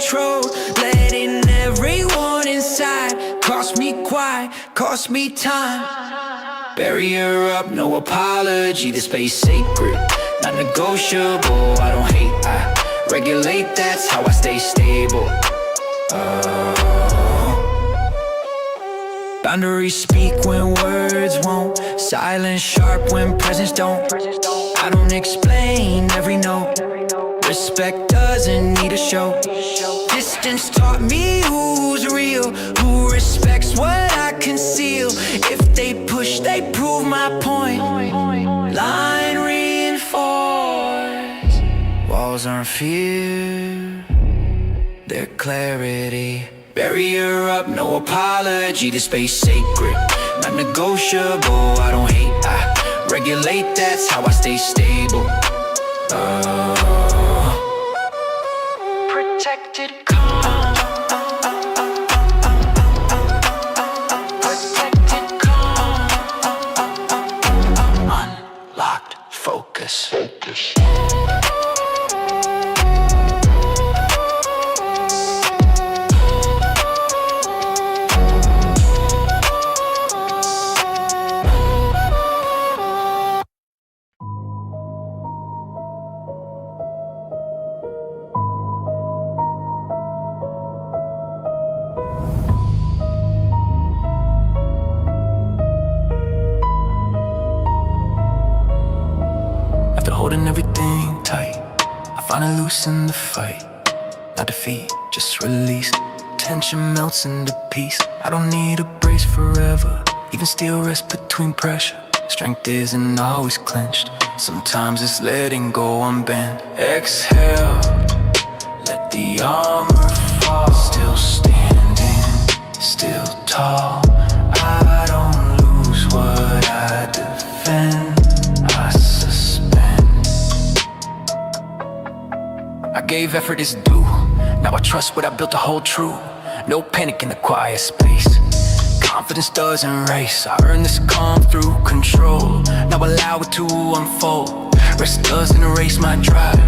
control, letting everyone inside cost me quiet, cost me time. Barrier up, no apology, the space sacred, not negotiable. I don't hate, I regulate, that's how I stay stable. Boundaries speak when words won't, silence sharp when presence don't. I don't explain every note, respect doesn't need a show. Distance taught me who's real, who respects what I conceal. If they push, they prove my point. Line reinforced, walls aren't fear, they're clarity. Barrier up, no apology, the space sacred, not negotiable. I don't hate, I regulate, that's how I stay stable. Protected calm, protected calm, unlocked focus. Holding everything tight, I finally loosen the fight. Not defeat, just release. Tension melts into peace. I don't need a brace forever, even steel rests between pressure. Strength isn't always clenched, sometimes it's letting go unbent. Exhale, let the armor fall. Still standing, still tall. I don't lose what I defend. I gave effort its due, now I trust what I built to hold true. No panic in the quiet space, confidence doesn't race. I earned this calm through control, now allow it to unfold. Rest doesn't erase my drive,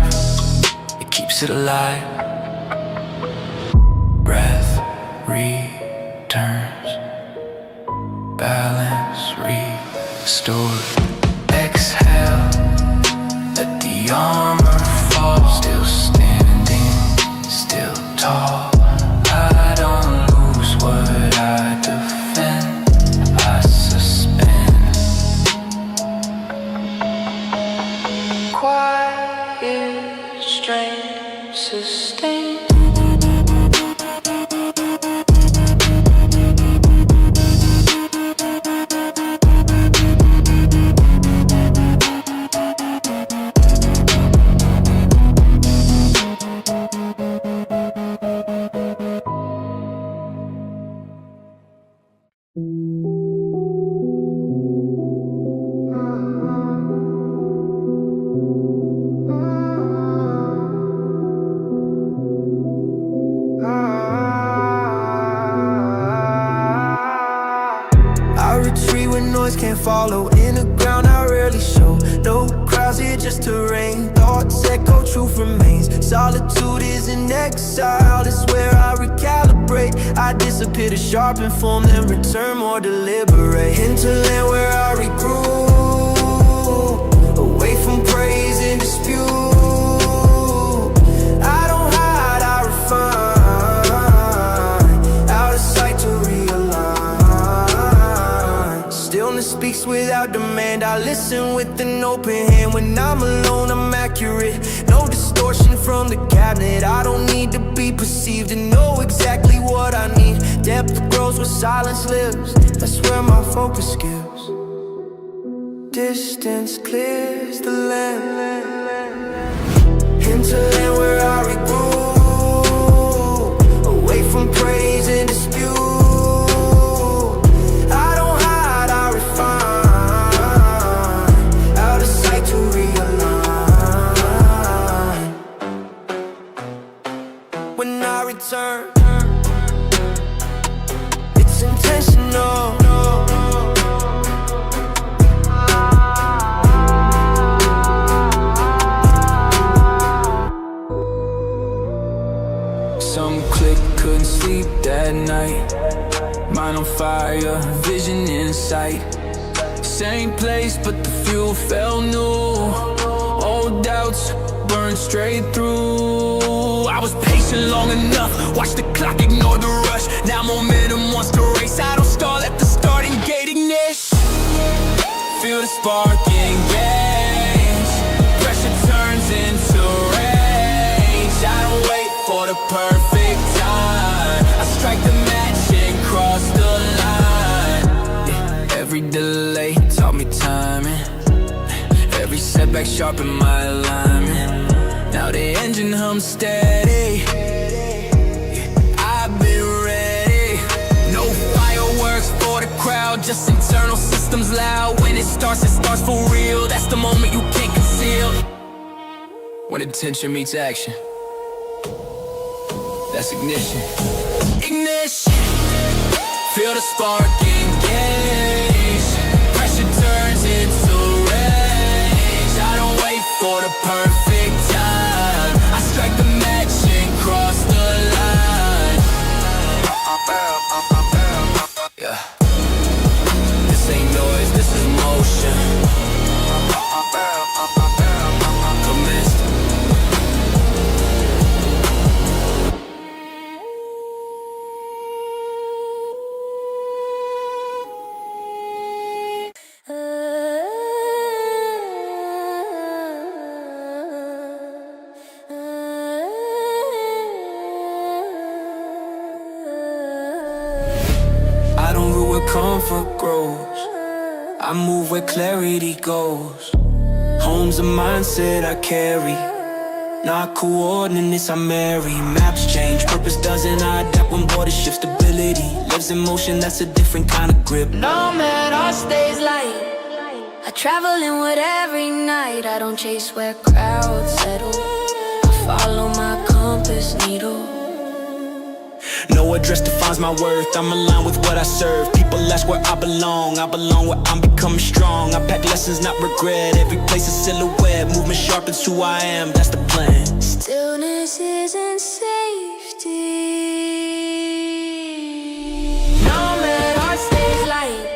it keeps it alive. Breath returns, balance restored. Exhale, let the armor fall. Still standing, still tall. I don't lose what I defend, I suspend. Quiet strength sustained. Can't follow in the ground, I rarely show. No crowds here, just terrain. Thoughts echo, truth remains. Solitude is an exile, it's where I recalibrate. I disappear to sharpen form, then return more deliberate. Hinterland where I regroup, away from praise and dispute. I don't hide, I refine, out of sight to realign. Stillness speaks without demand, I listen with an open hand. When I'm alone, I'm accurate, no distortion from the cabinet. I don't need to be perceived to know exactly what I need. Depth grows where silence lives, that's where my focus gives. Distance clears the land, hinterland where I regroup, away from praise and dispute. I don't hide, I refine, out of sight to realign. When I return, it's intentional. Some couldn't sleep that night. Mind on fire, vision in sight. Same place but the fuel felt new. Old doubts burned straight through. I was patient long enough, watch the clock ignore the rush. Now momentum wants to race, I don't stall at the starting gate. Ignition, feel the spark engage. Pressure turns into rage. I don't wait for the perfect time, I strike the match and cross the line. Yeah, every delay taught me timing. Every setback sharpened my alignment. Now the engine hums steady. I've been ready. No fireworks for the crowd, just internal systems loud. When it starts for real. That's the moment you can't conceal. When attention meets action, that's ignition. Ignition, feel the spark engage. Pressure turns into rage. I don't wait for the perfect time, I strike the match and cross the line. Yeah, this ain't noise, this is motion. Commenced. I don't rule where comfort grows, I move where clarity goes. Home's a mindset I carry, not coordinates I marry. Maps change, purpose doesn't. I adapt when borders shift. Stability lives in motion, that's a different kind of grip. No matter stays light, I travel inward every night. I don't chase where crowds settle, I follow my compass needle. No address defines my worth, I'm aligned with what I serve. People ask where I belong where I'm becoming strong. I pack lessons, not regret. Every place a silhouette, movement sharpens who I am, that's the plan. Stillness isn't safety. No matter stays light,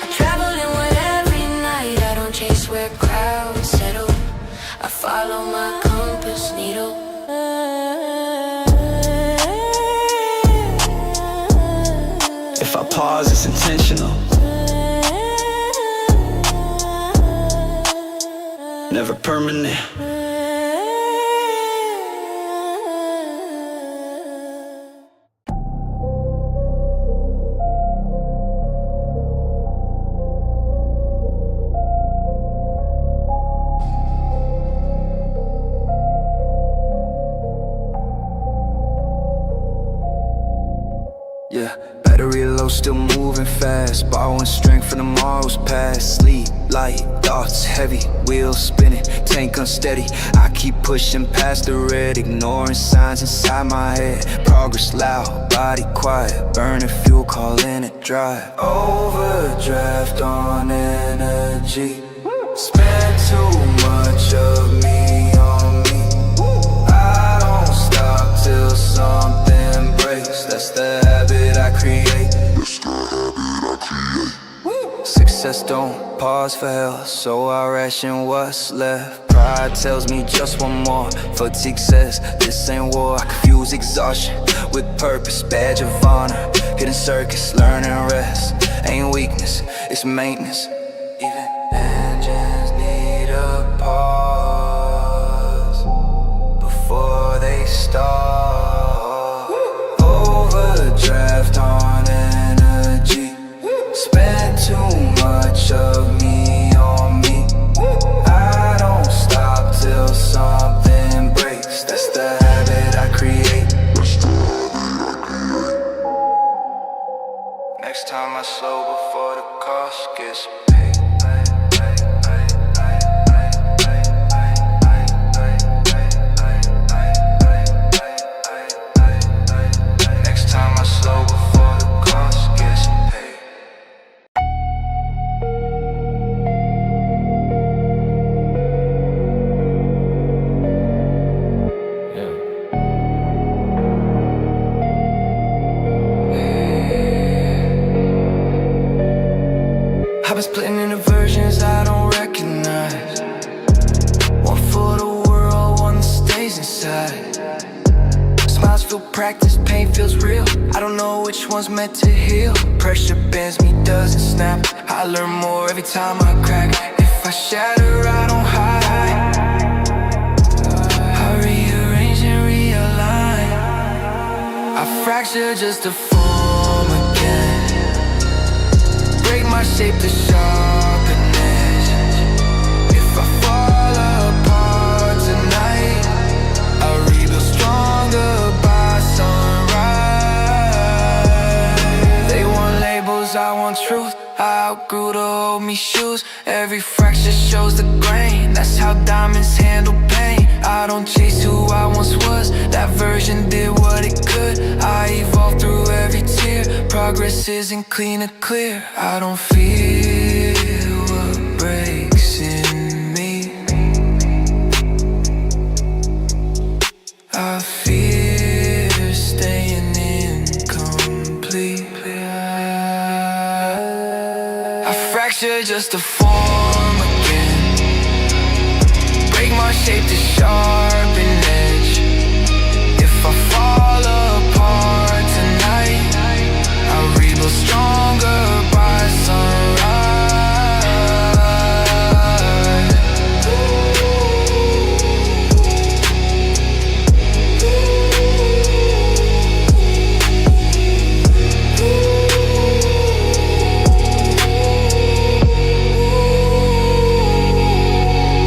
I travel inward every night. I don't chase where crowds settle, I follow my compass needle. If I pause, it's intentional, never permanent. Yeah, battery low, still moving fast. Borrowing strength from tomorrow's past. Sleep, light, thoughts heavy, wheels spinning, tank unsteady. I keep pushing past the red, ignoring signs inside my head. Progress loud, body quiet, burning fuel, calling it drive. Overdraft on energy, spend too much of me on me. I don't stop till something breaks, that's the habit I create. Success don't pause for hell, so I ration what's left. Pride tells me just one more, fatigue says this ain't war. I confuse exhaustion with purpose, badge of honor. Hidden circus, learn and rest. Ain't weakness, it's maintenance. Even engines need a pause before they start. Overdraft on energy, spend too much of me on me. I don't stop till something breaks, that's the habit I create. Next time I slow before the cost gets paid. Next time I slow before the cost gets paid. practice, pain feels real. I don't know which one's meant to heal. Pressure bends me, doesn't snap. I learn more every time I crack. If I shatter, I don't hide. I rearrange and realign. I fracture just to form again. Break my shape to sharpen edge. If I fall apart tonight, I'll rebuild stronger by sunrise. They want labels, I want truth. I outgrew to hold me shoes. Every fracture shows the grain. That's how diamonds handle pain. I don't chase who I once was. That version did what it could. I evolved through every tear. Progress isn't clean or clear. I don't feel what breaks in me. I fear staying incomplete. I fracture just to form again. Break my shape to sharpen edge. If I fall apart tonight, I'll rebuild stronger by sunrise.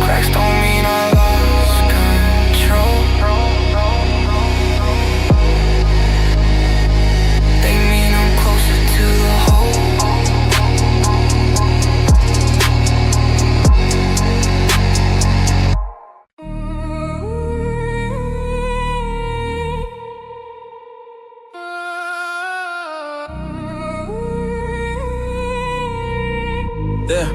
Cracks don't mean I lost control. They mean I'm closer to the hole. Yeah.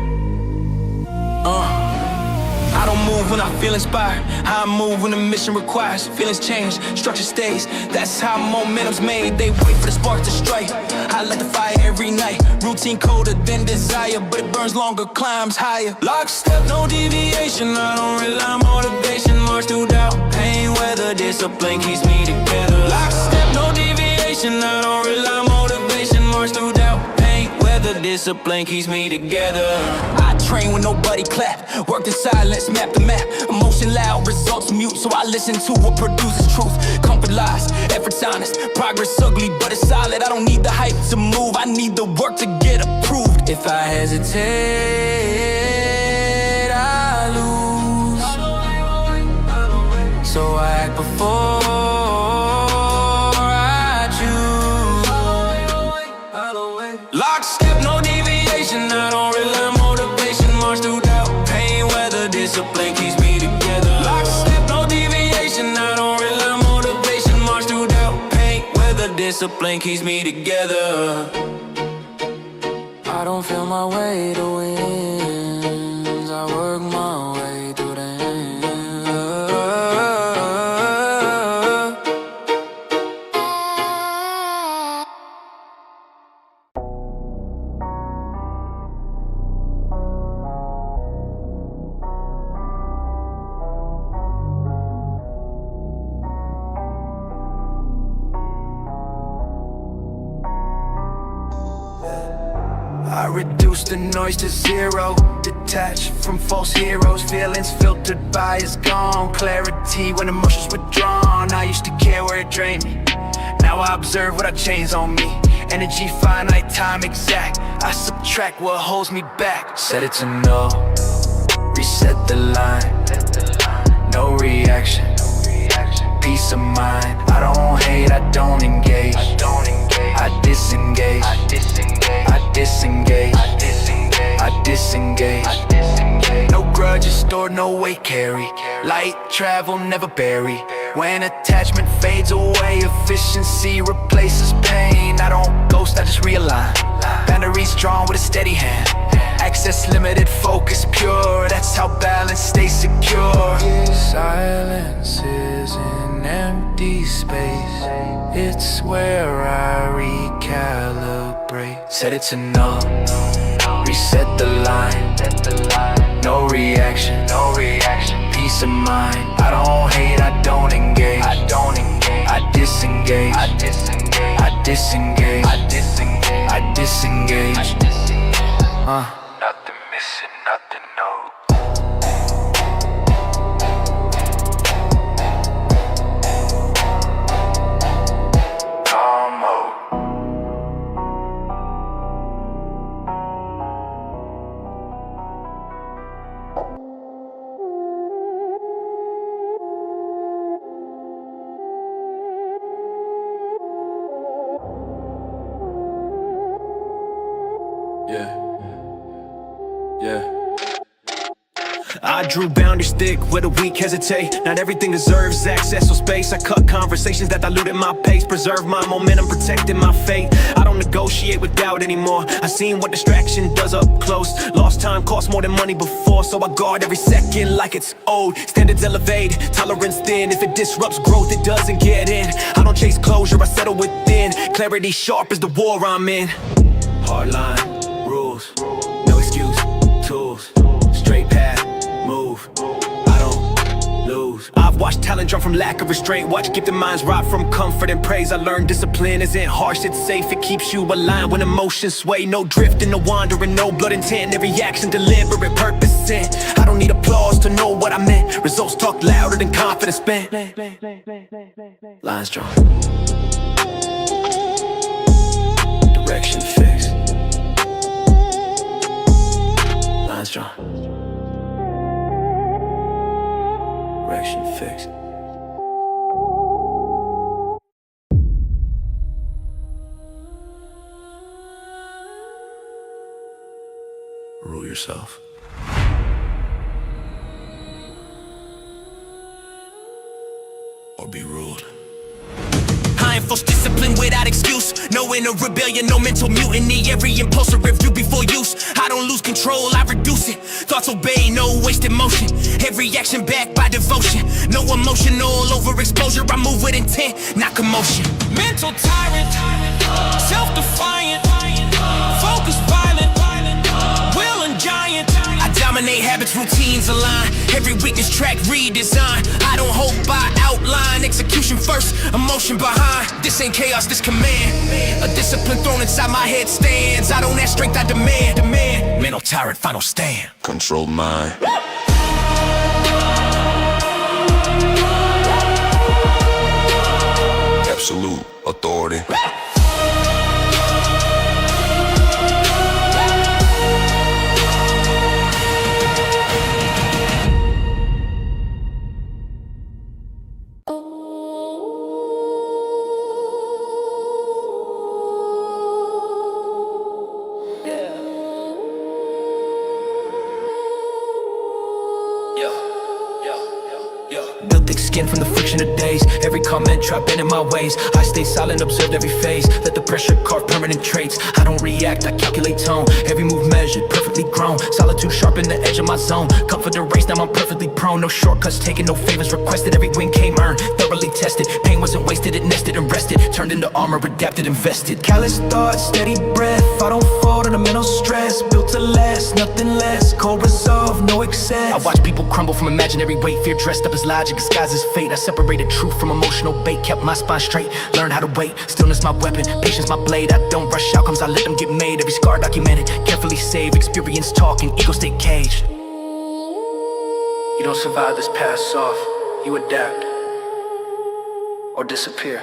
I don't move when I feel inspired. I move when the mission requires. Feelings change, structure stays. That's how momentum's made. They wait for the spark to strike. I light the fire every night. Routine colder than desire, but it burns longer, climbs higher. Lockstep, no deviation. I don't rely on motivation. March through doubt, pain, weather, discipline keeps me together. Lockstep, no deviation. I don't rely on motivation. March through doubt, pain, weather, discipline keeps me together. I train when nobody clap. Worked in silence, map the map. Emotion loud, results mute, so I listen to what produces truth. Comfort lies, effort's honest. Progress ugly, but it's solid. I don't need the hype to move, I need the work to get approved. If I hesitate, I lose. So I act before I choose. Lockstep, no deviation. I don't rely on motivation. March through doubt, pain, weather, discipline keeps me together. Lockstep, no deviation. I don't rely on motivation. March through doubt, pain, weather, discipline keeps me together. I don't feel my way to wins. I work my way through the ends. I reduce the noise to zero. Detached from false heroes. Feelings filtered by is gone. Clarity when emotions withdrawn. I used to care where it drained me. Now I observe what I change on me. Energy finite, time exact. I subtract what holds me back. Set it to no. Reset the line. No reaction. Peace of mind. I don't hate, I don't engage. I disengage. I disengage. No grudges stored, no weight carry. Light travel, never bury. When attachment fades away, efficiency replaces pain. I don't ghost, I just realign. Boundaries drawn with a steady hand. Access limited, focus pure. That's how balance stays secure. Silence is an empty space. It's where I recalibrate. Set it to no. Reset the line. No reaction. Peace peace of mind. I don't hate, I don't engage. I disengage. I disengage. Nothing missing, nothing no. Calm mode. Yeah. I drew boundaries thick where the weak hesitate. Not everything deserves access or space. I cut conversations that diluted my pace. Preserve my momentum, protecting my fate. I don't negotiate with doubt anymore. I seen what distraction does up close. Lost time cost more than money before, so I guard every second like it's old. Standards elevate, tolerance thin. If it disrupts growth, it doesn't get in. I don't chase closure, I settle within. Clarity sharp as the war I'm in. Hard line, rules, no excuse, tools, straight path, move, I don't lose. I've watched talent drum from lack of restraint. Watch gifted minds rot from comfort and praise. I learned discipline isn't harsh, it's safe. It keeps you aligned when emotions sway. No drifting, no wandering, no blood intent. Every action deliberate, purpose in. I don't need applause to know what I meant. Results talk louder than confidence spent. Lines drawn, direction fixed. Lines drawn, direction fixed. Rule yourself. Or be ruled. I enforce discipline without excuse. No inner rebellion, no mental mutiny. Every impulse a review before use. I don't lose control, I reduce it. Thoughts obey, no wasted motion. Every action backed by devotion. No emotional overexposure. I move with intent, not commotion. Mental tyrant, self-defiant, focus violent, will and giant. I dominate habits, routines align. Every weakness track redesign. I don't hold by outline. Execution first, emotion behind. This ain't chaos, this command. A discipline thrown inside my head stands. I don't ask strength, I demand. Mental tyrant, final stand. Control mind. Absolute authority. Built thick skin from the friction of days. Every comment tried bending my ways. I stay silent, observed every phase. Let the pressure carve permanent traits. I don't react, I calculate tone. Every move measured, perfectly grown. Solitude sharpen the edge of my zone. Comfort the race, now I'm perfectly prone. No shortcuts taken, no favors requested. Every win came earned, thoroughly tested. Pain wasn't wasted, it nested and rested. Turned into armor, adapted, invested. Callous thoughts, steady breath. I don't fall to the mental stress. Built to last, nothing less. Cold resolve, no excess. I watch people crumble from imaginary weight. Fear dressed up as logic, disguised as fate. I separated truth from emotional bait. Kept my spine straight, learned how to wait. Stillness my weapon, patience my blade. I don't rush outcomes, I let them get made. Every scar documented, carefully saved. Experience talking, ego stay caged. You don't survive this pass off. You adapt or disappear.